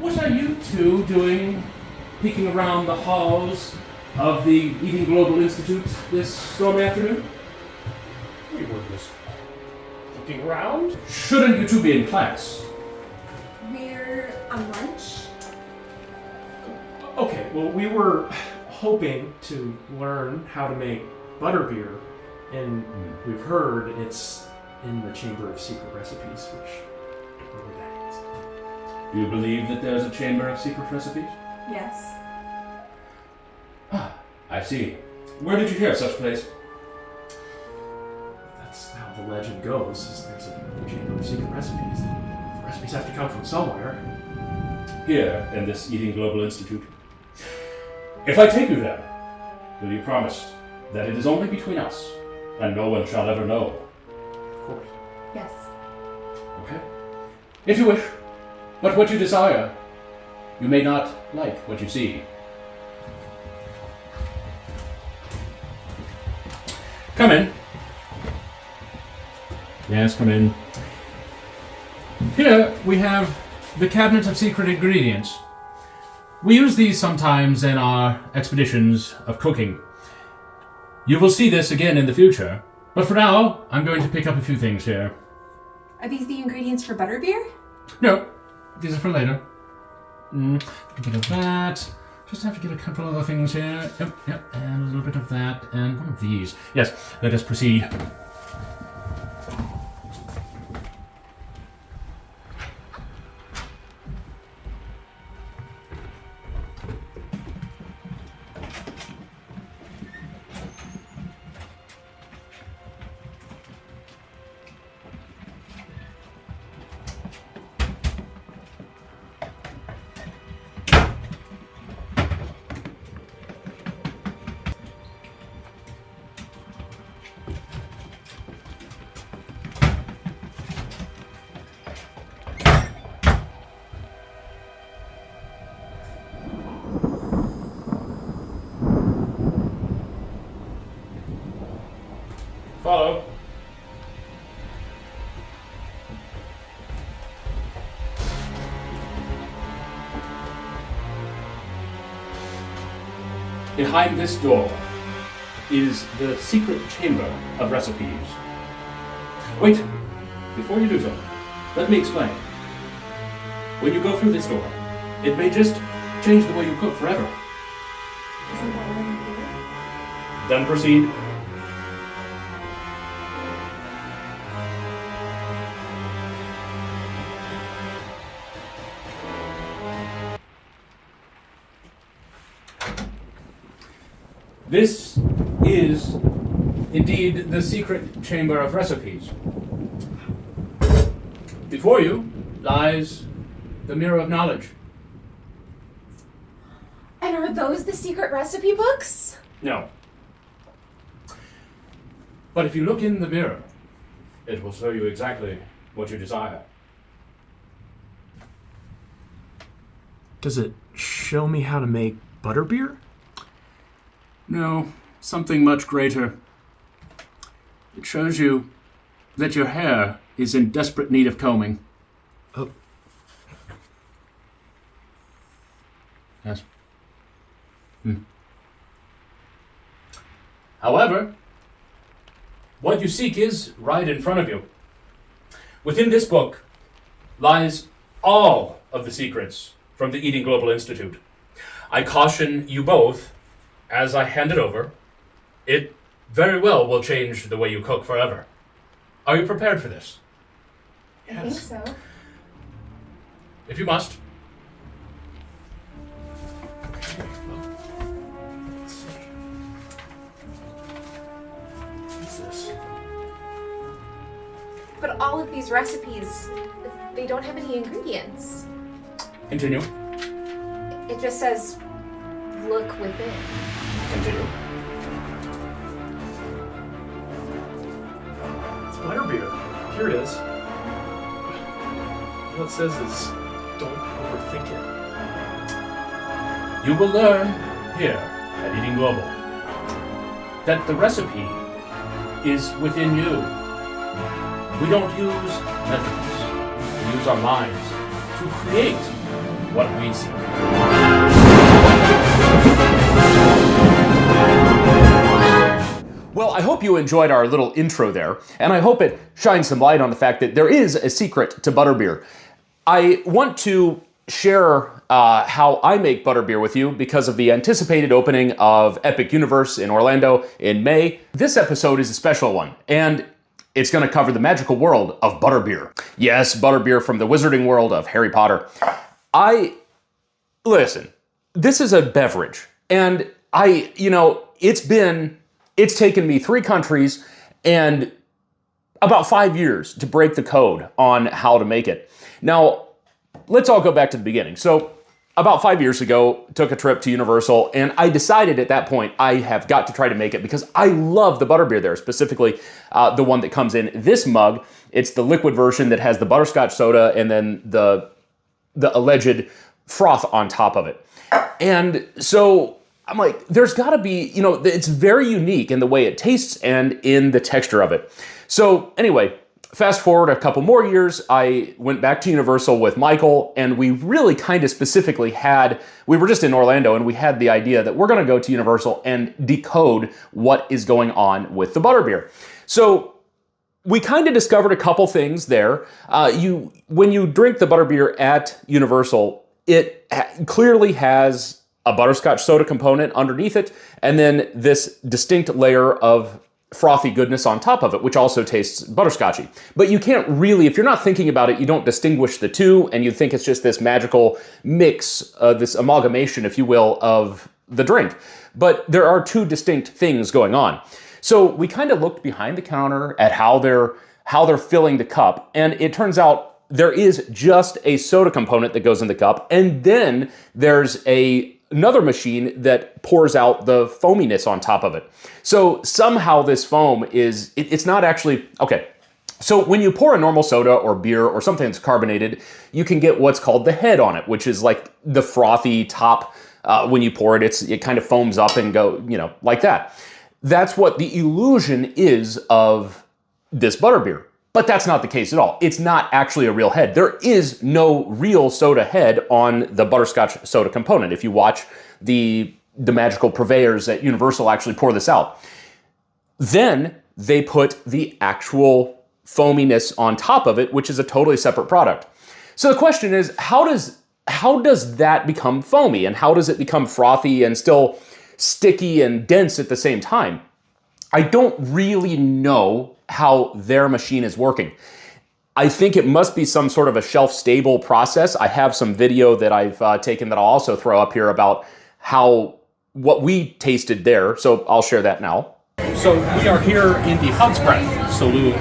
What are you two doing peeking around the halls of the Eating Global Institute this stormy afternoon? We were just looking around. Shouldn't you two be in class? We're on lunch. Okay, well, we were hoping to learn how to make butterbeer, and we've heard it's in the Chamber of Secret Recipes, which whatever that is. Do you believe that there's a chamber of secret recipes? Yes. Ah, I see. Where did you hear of such a place? That's how the legend goes, is there's a Chamber of Secret Recipes. The recipes have to come from somewhere. Here, in this Eating Global Institute. If I take you there, will you promise that it is only between us, and no one shall ever know? Of course. Yes. Okay? If you wish, but what you desire, you may not like what you see. Come in. Yes, come in. Here we have the Cabinet of Secret Ingredients. We use these sometimes in our expeditions of cooking. You will see this again in the future, but for now, I'm going to pick up a few things here. Are these the ingredients for butterbeer? No, these are for later. A bit of that. Just have to get a couple other things here. Yep, and a little bit of that, and one of these. Yes, let us proceed. Follow. Behind this door is the secret chamber of recipes. Wait, before you do so, let me explain. When you go through this door, it may just change the way you cook forever. Isn't that what I'm Then proceed. This is indeed the secret chamber of recipes. Before you lies the mirror of knowledge. And are those the secret recipe books? No. But if you look in the mirror, it will show you exactly what you desire. Does it show me how to make butterbeer? No, something much greater. It shows you that your hair is in desperate need of combing. Oh. Yes. However, what you seek is right in front of you. Within this book lies all of the secrets from the Eating Global Institute. I caution you both, as I hand it over, it very well will change the way you cook forever. Are you prepared for this? I think so. If you must. Okay, well, let's see. What is this? But all of these recipes, they don't have any ingredients. Continue. It just says, look within. Continue. It's butterbeer. Here it is. All it says is, don't overthink it. You will learn here at Eating Global that the recipe is within you. We don't use methods. We use our minds to create what we seek. Well, I hope you enjoyed our little intro there, and I hope it shines some light on the fact that there is a secret to Butterbeer. I want to share how I make Butterbeer with you because of the anticipated opening of Epic Universe in Orlando in May. This episode is a special one, and it's going to cover the magical world of Butterbeer. Yes, Butterbeer from the wizarding world of Harry Potter. Listen, this is a beverage, and it's taken me 3 countries and about 5 years to break the code on how to make it. Now, let's all go back to the beginning. So, about 5 years ago, took a trip to Universal, and I decided at that point I have got to try to make it because I love the Butterbeer there, specifically the one that comes in this mug. It's the liquid version that has the butterscotch soda and then the alleged froth on top of it. And so I'm like, there's got to be, it's very unique in the way it tastes and in the texture of it. So anyway, fast forward a couple more years, I went back to Universal with Michael, and we really kind of specifically we were just in Orlando, and we had the idea that we're going to go to Universal and decode what is going on with the Butterbeer. So we kind of discovered a couple things there. When you drink the Butterbeer at Universal, it clearly has a butterscotch soda component underneath it, and then this distinct layer of frothy goodness on top of it, which also tastes butterscotchy. But you can't really, if you're not thinking about it, you don't distinguish the two, and you think it's just this magical mix, this amalgamation, if you will, of the drink. But there are 2 distinct things going on. So we kind of looked behind the counter at how they're filling the cup, and it turns out there is just a soda component that goes in the cup, and then there's another machine that pours out the foaminess on top of it. So somehow this foam it's not actually, okay. So when you pour a normal soda or beer or something that's carbonated, you can get what's called the head on it, which is like the frothy top. When you pour it, it kind of foams up and go, like that. That's what the illusion is of this Butterbeer. But that's not the case at all. It's not actually a real head. There is no real soda head on the butterscotch soda component. If you watch the magical purveyors at Universal actually pour this out. Then they put the actual foaminess on top of it, which is a totally separate product. So the question is, how does that become foamy? And how does it become frothy and still sticky and dense at the same time? I don't really know how their machine is working. I think it must be some sort of a shelf-stable process. I have some video that I've taken that I'll also throw up here about what we tasted there, so I'll share that now. So we are here in the Hogsmeade saloon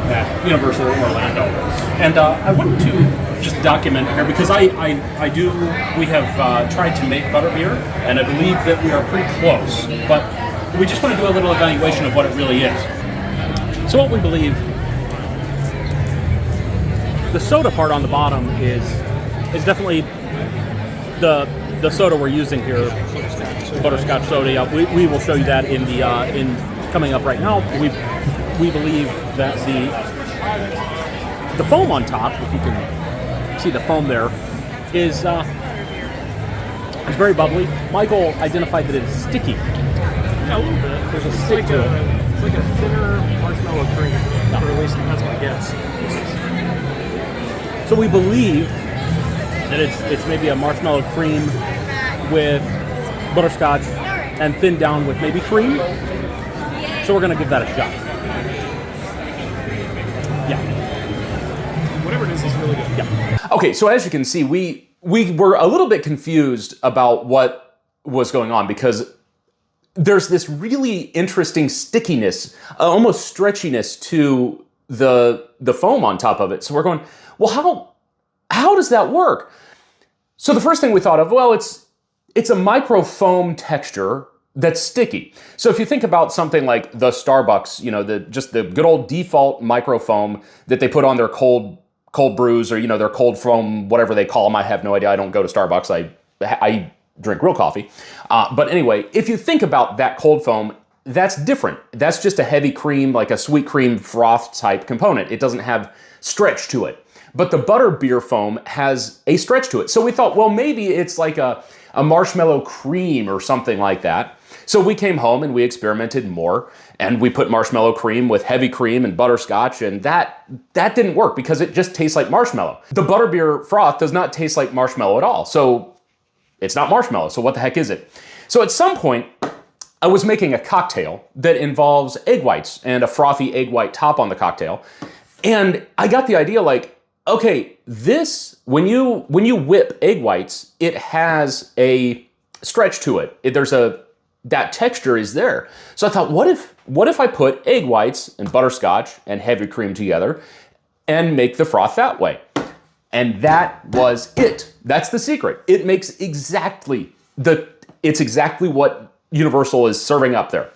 at Universal Orlando, and I wanted to just document here because we have tried to make Butterbeer, and I believe that we are pretty close, but we just want to do a little evaluation of what it really is. So what we believe, the soda part on the bottom is definitely the soda we're using here, butterscotch soda. Yeah, we will show you that in coming up right now. We believe that the foam on top, if you can see the foam there, is very bubbly. Michael identified that it is sticky. Yeah, a little bit. There's a stick to it. It's like a thinner marshmallow cream, or at least that's my guess. So we believe that it's maybe a marshmallow cream with butterscotch and thinned down with maybe cream. So we're going to give that a shot. Yeah. Whatever it is really good. Yeah. Okay, so as you can see, we were a little bit confused about what was going on because there's this really interesting stickiness, almost stretchiness to the foam on top of it. So we're going, well, how does that work? So the first thing we thought of, well, it's a micro foam texture that's sticky. So if you think about something like the Starbucks, just the good old default micro foam that they put on their cold brews or their cold foam, whatever they call them. I have no idea. I don't go to Starbucks. I drink real coffee. But anyway, if you think about that cold foam, that's different. That's just a heavy cream, like a sweet cream froth type component. It doesn't have stretch to it. but the butterbeer foam has a stretch to it. So we thought, well, maybe it's like a marshmallow cream or something like that. So we came home and we experimented more, and we put marshmallow cream with heavy cream and butterscotch, and that didn't work because it just tastes like marshmallow. The butterbeer froth does not taste like marshmallow at all. So it's not marshmallow. So what the heck is it? So at some point, I was making a cocktail that involves egg whites and a frothy egg white top on the cocktail. And I got the idea like, okay, this, when you whip egg whites, it has a stretch to it. That texture is there. So I thought, what if I put egg whites and butterscotch and heavy cream together and make the froth that way? And that was it. That's the secret. It makes it's exactly what Universal is serving up there.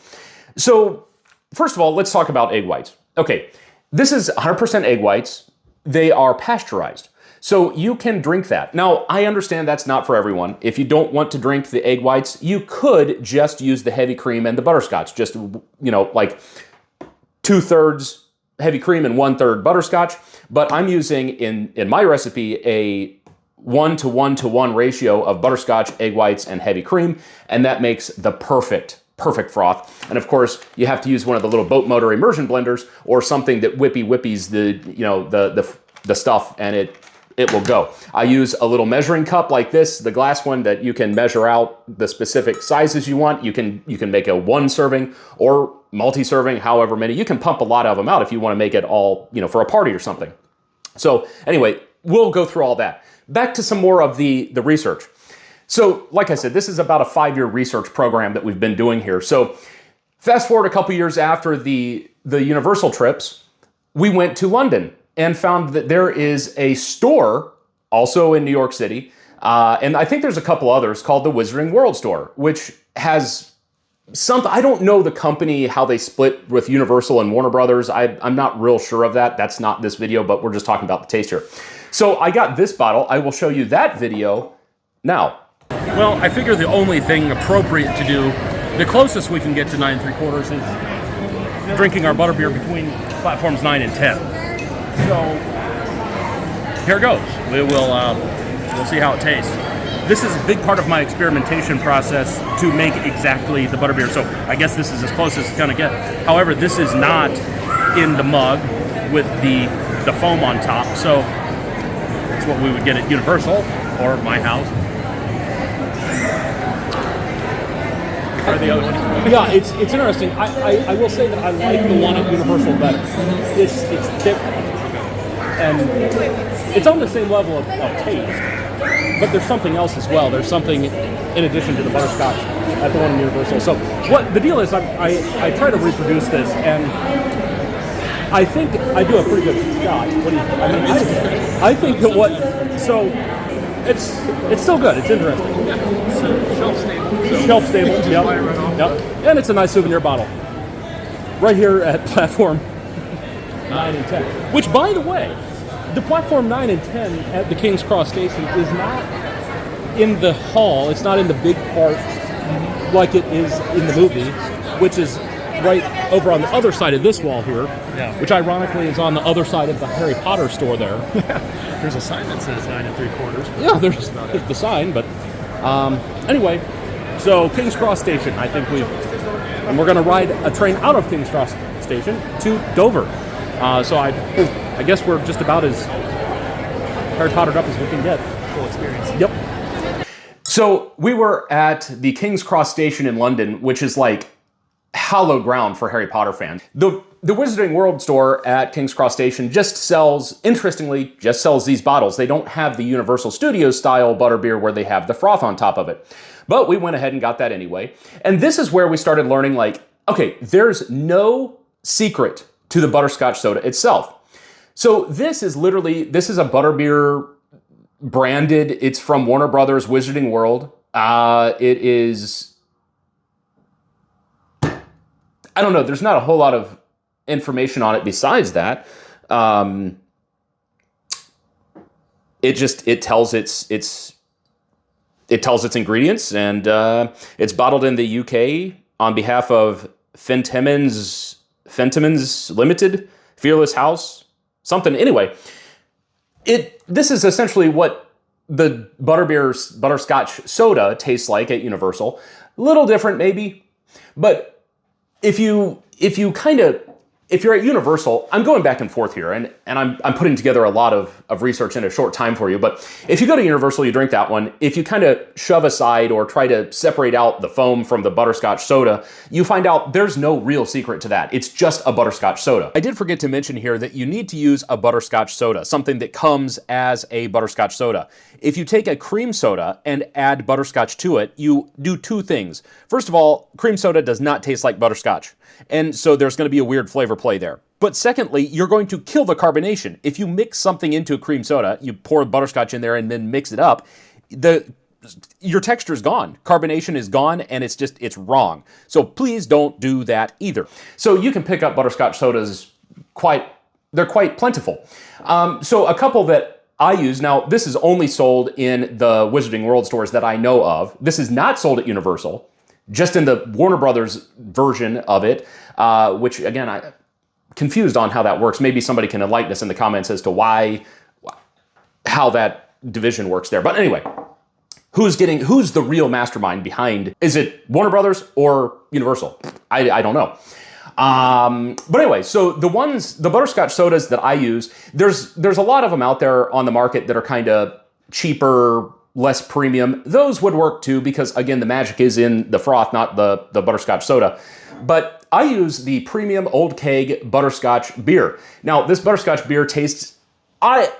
So first of all, let's talk about egg whites. Okay, this is 100% egg whites. They are pasteurized. So you can drink that. Now, I understand that's not for everyone. If you don't want to drink the egg whites, you could just use the heavy cream and the butterscotch. Just, like 2/3 heavy cream and 1/3 butterscotch. But I'm using, in my recipe, a 1:1:1 ratio of butterscotch, egg whites, and heavy cream. And that makes the perfect froth. And of course, you have to use one of the little boat motor immersion blenders or something that whippies the stuff, and it will go. I use a little measuring cup like this, the glass one that you can measure out the specific sizes you want. You can make a 1 serving or multi-serving, however many. You can pump a lot of them out if you want to make it all, for a party or something. So anyway, we'll go through all that. Back to some more of the research. So like I said, this is about a 5-year research program that we've been doing here. So fast forward a couple years after the Universal trips, we went to London and found that there is a store also in New York City, and I think there's a couple others, called the Wizarding World store, which has something. I don't know the company, how they split with Universal and Warner Brothers. I'm not real sure of that. That's not this video, but we're just talking about the taste here. So I got this bottle. I will show you that video now. Well, I figure the only thing appropriate to do, the closest we can get to 9 3/4 is drinking our butterbeer between platforms 9 and 10. So here goes. We'll see how it tastes. This is a big part of my experimentation process to make exactly the butterbeer. So I guess this is as close as it's gonna get. However, this is not in the mug with the foam on top. So it's what we would get at Universal or my house. Try the other one. Yeah, it's interesting. I will say that I like the one at Universal better. It's thick, and it's on the same level of taste, but there's something else as well. There's something in addition to the butterscotch at the one in Universal. So what the deal is, I try to reproduce this, and I think I do a pretty good job. What do you think? I think that it's still good. It's interesting. Shelf stable. Yep. And it's a nice souvenir bottle. Right here at platform 9 and 10. Which, by the way, the platform 9 and 10 at the King's Cross station is not in the hall. It's not in the big part like it is in the movie, which is right over on the other side of this wall here, which ironically is on the other side of the Harry Potter store there. There's a sign that says 9 3/4. Yeah, there's the sign, but anyway, so King's Cross Station, and we're going to ride a train out of King's Cross Station to Dover. So I guess we're just about as Harry Pottered up as we can get. Full experience. Yep. So we were at the King's Cross Station in London, which is like hallowed ground for Harry Potter fans. The Wizarding World store at King's Cross Station interestingly, just sells these bottles. They don't have the Universal Studios style butterbeer where they have the froth on top of it. But we went ahead and got that anyway. And this is where we started learning, okay, there's no secret to the butterscotch soda itself. So this is a butterbeer branded. It's from Warner Brothers Wizarding World. It is, I don't know, there's not a whole lot of information on it besides that. It tells its ingredients, and it's bottled in the UK on behalf of Fentimans Limited, Fearless House, something. Anyway, This is essentially what the Butterbeer's butterscotch soda tastes like at Universal. A little different maybe, but if you're at Universal, I'm going back and forth here, and I'm putting together a lot of research in a short time for you, but if you go to Universal, you drink that one. If you kind of shove aside or try to separate out the foam from the butterscotch soda, you find out there's no real secret to that. It's just a butterscotch soda. I did forget to mention here that you need to use a butterscotch soda, something that comes as a butterscotch soda. If you take a cream soda and add butterscotch to it, you do two things. First of all, cream soda does not taste like butterscotch, and so there's going to be a weird flavor play there. But secondly, you're going to kill the carbonation. If you mix something into a cream soda, you pour butterscotch in there and then mix it up, your texture's gone. Carbonation is gone, and it's wrong. So please don't do that either. So you can pick up butterscotch sodas they're quite plentiful. So a couple that I use, now this is only sold in the Wizarding World stores that I know of. This is not sold at Universal, just in the Warner Brothers version of it, which again, I'm confused on how that works. Maybe somebody can enlighten us in the comments as to how that division works there. But anyway, who's the real mastermind behind? Is it Warner Brothers or Universal? I don't know. But anyway, so the butterscotch sodas that I use, there's a lot of them out there on the market that are kind of cheaper, less premium. Those would work too, because again, the magic is in the froth, not the butterscotch soda. But I use the premium old keg butterscotch beer. Now, this butterscotch beer tastes, I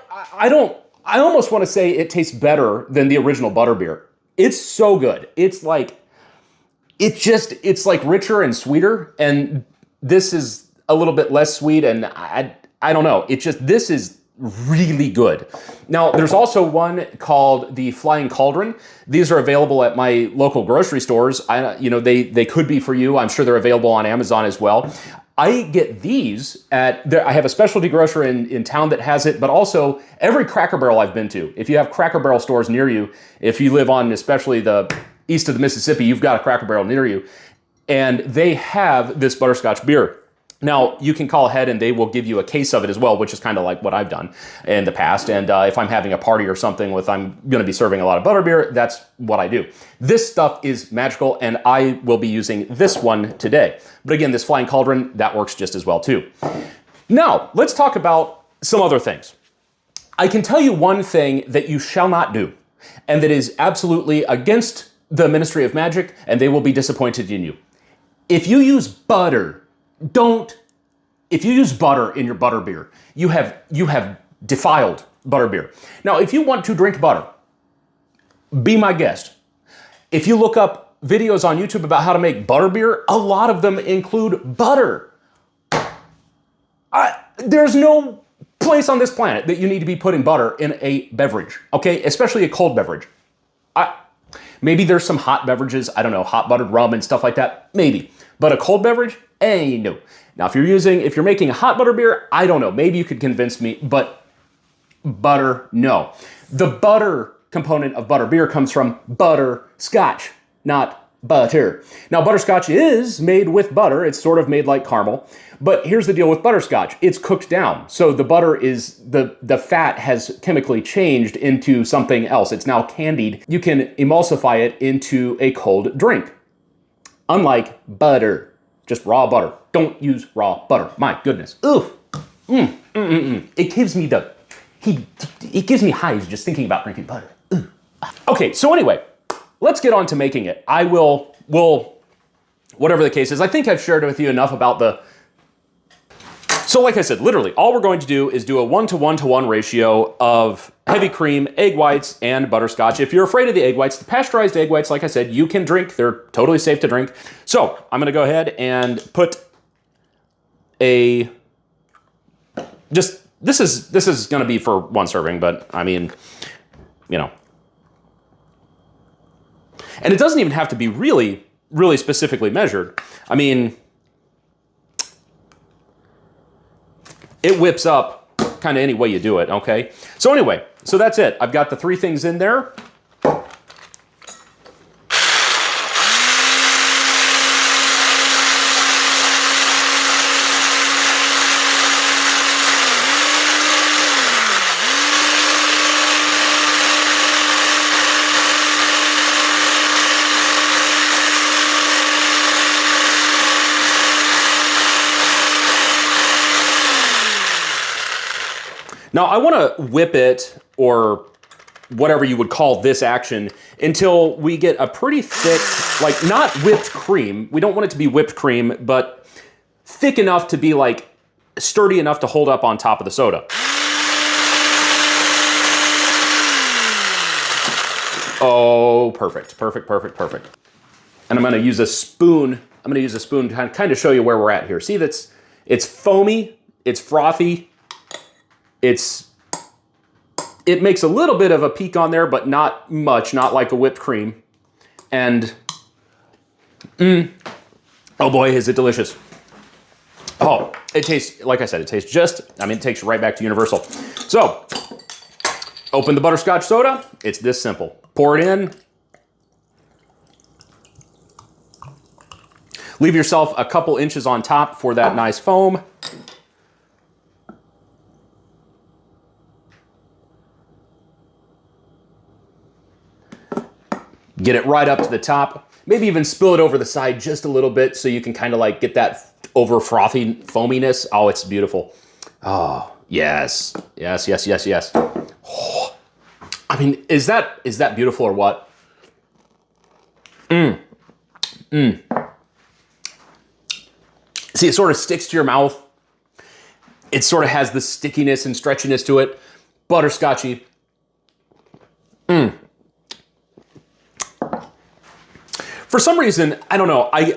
almost want to say it tastes better than the original butterbeer. It's so good. It's like richer and sweeter, and this is a little bit less sweet, and I don't know. This is really good. Now, there's also one called the Flying Cauldron. These are available at my local grocery stores. They could be for you. I'm sure they're available on Amazon as well. I get these I have a specialty grocer in town that has it, but also every Cracker Barrel I've been to. If you have Cracker Barrel stores near you, if you live on especially the east of the Mississippi, you've got a Cracker Barrel near you, and they have this butterscotch beer. Now, you can call ahead and they will give you a case of it as well, which is kind of like what I've done in the past. And if I'm having a party or something I'm going to be serving a lot of butterbeer, that's what I do. This stuff is magical, and I will be using this one today. But again, this Flying Cauldron, that works just as well too. Now, let's talk about some other things. I can tell you one thing that you shall not do, and that is absolutely against the Ministry of Magic, and they will be disappointed in you. If you use butter, if you use butter in your butterbeer, you have defiled butterbeer. Now, if you want to drink butter, be my guest. If you look up videos on YouTube about how to make butterbeer, a lot of them include butter. There's no place on this planet that you need to be putting butter in a beverage, okay? Especially a cold beverage. Maybe there's some hot beverages, I don't know, hot buttered rum and stuff like that, maybe. But a cold beverage? No. Now, if you're making a hot butter beer, I don't know. Maybe you could convince me, but butter, no. The butter component of butter beer comes from butterscotch, not butter. Now, butterscotch is made with butter. It's sort of made like caramel. But here's the deal with butterscotch. It's cooked down. So the butter the fat has chemically changed into something else. It's now candied. You can emulsify it into a cold drink. Unlike butter. Just raw butter. Don't use raw butter. My goodness. Oof. It gives me it gives me hives just thinking about drinking butter. Ooh. Okay, so anyway, let's get on to making it. I will, whatever the case is, I think I've shared with you enough about so like I said, literally, all we're going to do is do a 1-to-1-to-1 ratio of heavy cream, egg whites, and butterscotch. If you're afraid of the egg whites, the pasteurized egg whites, like I said, you can drink. They're totally safe to drink. So I'm going to go ahead and put this is going to be for one serving, but I mean, and it doesn't even have to be really, really specifically measured. I mean, it whips up kind of any way you do it, okay? So anyway, so that's it. I've got the three things in there. Now I want to whip it, or whatever you would call this action, until we get a pretty thick, like not whipped cream. We don't want it to be whipped cream, but thick enough to be like sturdy enough to hold up on top of the soda. Oh, perfect, perfect, perfect, perfect. And I'm gonna use a spoon. I'm gonna use a spoon to kind of show you where we're at here. See, it's foamy, it's frothy, it makes a little bit of a peak on there, but not much, not like a whipped cream. And, oh boy, is it delicious. Oh, it tastes, like I said, it tastes it takes you right back to Universal. So, open the butterscotch soda. It's this simple. Pour it in. Leave yourself a couple inches on top for that nice foam. Get it right up to the top. Maybe even spill it over the side just a little bit so you can kind of like get that over frothy foaminess. Oh, it's beautiful. Oh, yes. Yes, yes, yes, yes. Oh. I mean, is that beautiful or what? See, it sort of sticks to your mouth. It sort of has the stickiness and stretchiness to it. Butterscotchy. For some reason, I don't know, I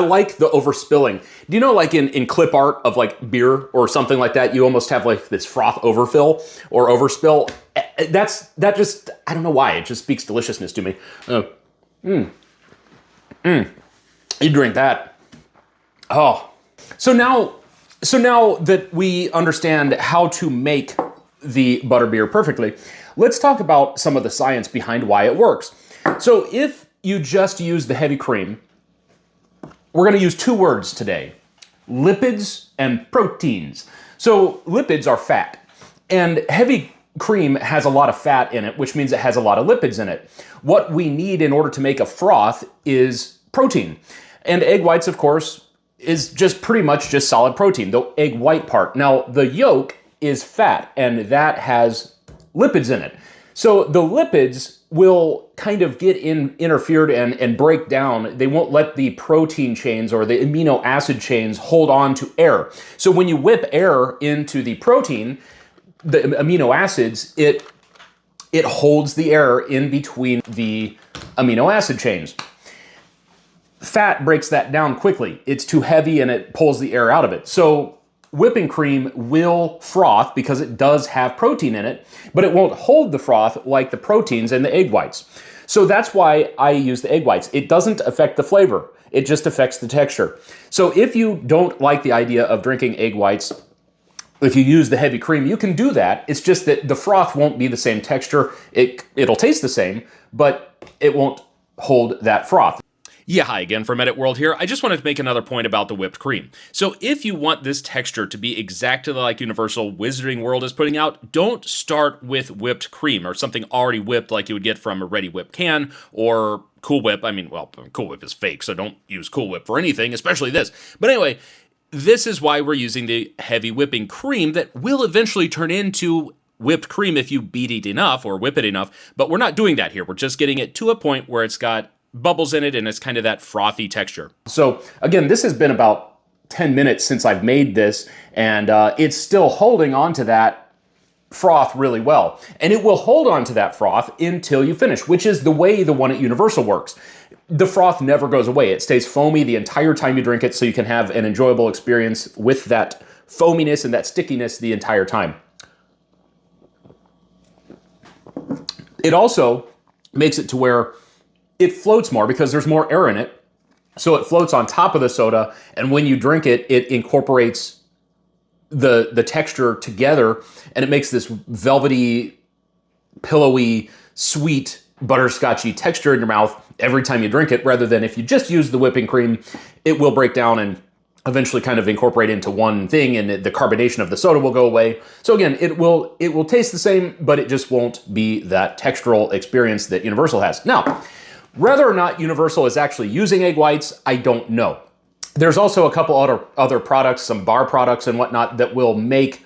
like the overspilling. Do you know, like in clip art of like beer or something like that, you almost have like this froth overfill or overspill? That just, I don't know why, it just speaks deliciousness to me. You drink that. Oh. So now that we understand how to make the butterbeer perfectly, let's talk about some of the science behind why it works. So if you just use the heavy cream, we're going to use two words today: lipids and proteins. So lipids are fat, and heavy cream has a lot of fat in it, which means it has a lot of lipids in it. What we need in order to make a froth is protein. And egg whites, of course, is just pretty much just solid protein, the egg white part. Now, the yolk is fat, and that has lipids in it. So the lipids will kind of get interfered and break down. They won't let the protein chains or the amino acid chains hold on to air. So when you whip air into the protein, the amino acids, it holds the air in between the amino acid chains. Fat breaks that down quickly. It's too heavy and it pulls the air out of it. So whipping cream will froth because it does have protein in it, but it won't hold the froth like the proteins in the egg whites. So that's why I use the egg whites. It doesn't affect the flavor. It just affects the texture. So if you don't like the idea of drinking egg whites, if you use the heavy cream, you can do that. It's just that the froth won't be the same texture. It'll taste the same, but it won't hold that froth. Yeah, hi again from Edit World here. I just wanted to make another point about the whipped cream. So if you want this texture to be exactly like Universal Wizarding World is putting out, don't start with whipped cream or something already whipped like you would get from a ready whip can or Cool Whip. I mean, well, Cool Whip is fake, so don't use Cool Whip for anything, especially this. But anyway, this is why we're using the heavy whipping cream that will eventually turn into whipped cream if you beat it enough or whip it enough. But we're not doing that here. We're just getting it to a point where it's got bubbles in it and it's kind of that frothy texture. So again, this has been about 10 minutes since I've made this, and it's still holding on to that froth really well. And it will hold on to that froth until you finish, which is the way the one at Universal works. The froth never goes away. It stays foamy the entire time you drink it, so you can have an enjoyable experience with that foaminess and that stickiness the entire time. It also makes it to where it floats more because there's more air in it. So it floats on top of the soda, and when you drink it, it incorporates the texture together, and it makes this velvety, pillowy, sweet, butterscotchy texture in your mouth every time you drink it, rather than if you just use the whipping cream, it will break down and eventually kind of incorporate into one thing, and the carbonation of the soda will go away. So again, it will taste the same, but it just won't be that textural experience that Universal has. Now, whether or not Universal is actually using egg whites, I don't know. There's also a couple other products, some bar products and whatnot, that will make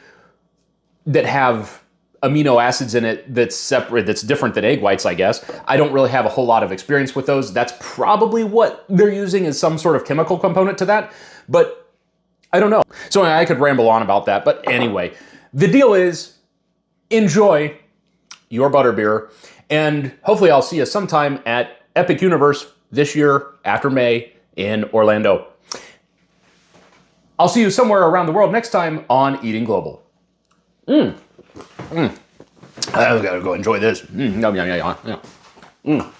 that have amino acids in it that's separate, that's different than egg whites, I guess. I don't really have a whole lot of experience with those. That's probably what they're using as some sort of chemical component to that, but I don't know. So I could ramble on about that, but anyway, the deal is enjoy your butterbeer, and hopefully I'll see you sometime at Epic Universe this year after May in Orlando. I'll see you somewhere around the world next time on Eating Global. I gotta go enjoy this. Yum, yum, yum, yum.